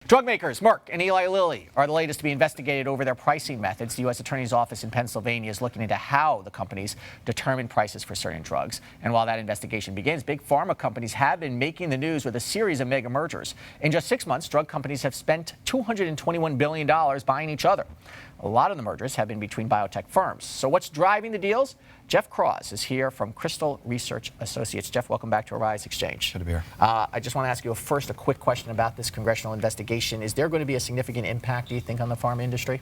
Drug makers Merck and Eli Lilly are the latest to be investigated over their pricing methods. The U.S. Attorney's Office in Pennsylvania is looking into how the companies determine prices for certain drugs. And while that investigation begins, big pharma companies have been making the news with a series of mega mergers. In just 6 months, drug companies have spent $221 billion buying each other. A lot of the mergers have been between biotech firms. So what's driving the deals? Jeff Kraws is here from Crystal Research Associates. Jeff, welcome back to Arise Exchange. Good to be here. I just want to ask you first a quick question about this congressional investigation. Is there going to be a significant impact, do you think, on the pharma industry?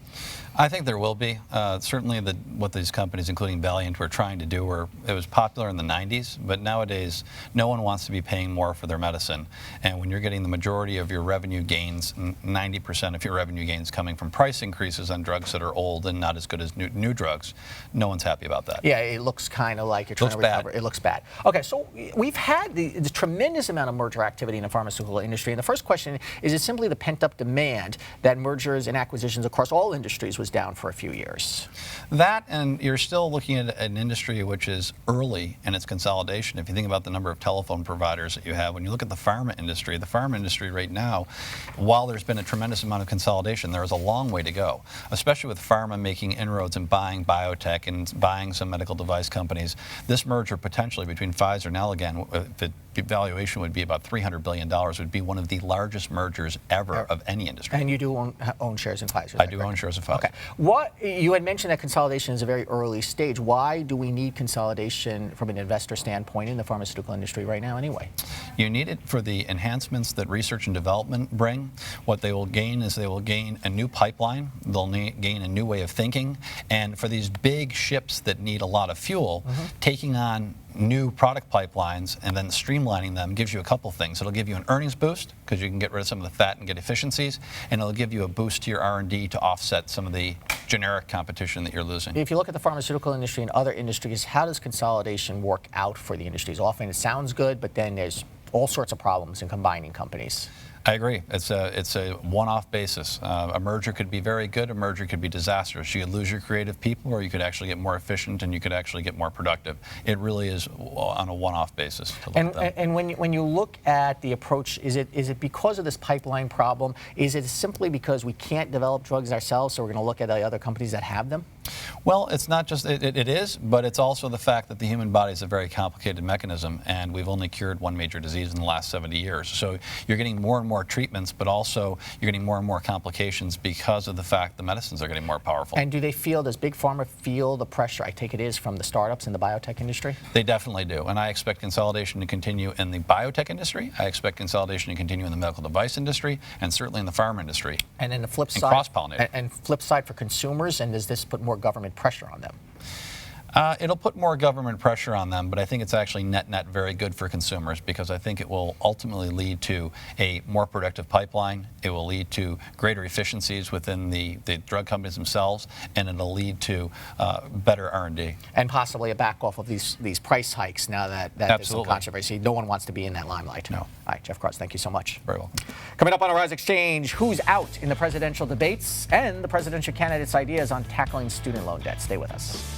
I think there will be. Certainly what these companies, including Valiant, were trying to do, it was popular in the 90s, but nowadays no one wants to be paying more for their medicine. And when you're getting the majority of your revenue gains, 90% of your revenue gains coming from price increases on drugs that are old and not as good as new drugs, no one's happy about that. Yeah, it looks kind of like you're trying to recover. It looks bad. Okay, so we've had the tremendous amount of merger activity in the pharmaceutical industry. And the first question is it simply the pent-up demand that mergers and acquisitions across all industries was down for a few years? That, and you're still looking at an industry which is early in its consolidation. If you think about the number of telephone providers that you have, when you look at the pharma industry right now, while there's been a tremendous amount of consolidation, there is a long way to go, especially with pharma making inroads and buying biotech and buying some medical device companies. This merger potentially between Pfizer and Allergan, the valuation would be about $300 billion, would be one of the largest mergers ever of any industry. And you do own shares in Pfizer? I do own shares of Pfizer. Okay. You had mentioned that consolidation is a very early stage. Why do we need consolidation from an investor standpoint in the pharmaceutical industry right now anyway? You need it for the enhancements that research and development bring. What they will gain is they will gain a new pipeline, they'll gain a new way of thinking, and for these big ships that need a lot of fuel, taking on new product pipelines and then streamlining them gives you a couple things. It'll give you an earnings boost because you can get rid of some of the fat and get efficiencies, and it'll give you a boost to your R&D to offset some of the generic competition that you're losing. If you look at the pharmaceutical industry and other industries, how does consolidation work out for the industries? Often it sounds good, but then there's all sorts of problems in combining companies. I agree. It's a one-off basis. A merger could be very good. A merger could be disastrous. You could lose your creative people, or you could actually get more efficient, and you could actually get more productive. It really is on a one-off basis. And when you look at the approach, is it because of this pipeline problem? Is it simply because we can't develop drugs ourselves, so we're going to look at the other companies that have them? Well, it's not just, it is, but it's also the fact that the human body is a very complicated mechanism, and we've only cured one major disease in the last 70 years. So you're getting more and more treatments, but also you're getting more and more complications because of the fact the medicines are getting more powerful. And does Big Pharma feel the pressure, I take it is, from the startups in the biotech industry? They definitely do, and I expect consolidation to continue in the biotech industry. I expect consolidation to continue in the medical device industry, and certainly in the pharma industry. And then the flip side, cross-pollinate. And flip side for consumers, and does this put more government pressure on them? It'll put more government pressure on them, but I think it's actually net very good for consumers, because I think it will ultimately lead to a more productive pipeline. It will lead to greater efficiencies within the drug companies themselves, and it'll lead to better R&D. And possibly a back off of these price hikes now that there's some controversy. No one wants to be in that limelight. No. All right, Jeff Kraws, thank you so much. Very welcome. Coming up on Arise Exchange, who's out in the presidential debates and the presidential candidates' ideas on tackling student loan debt. Stay with us.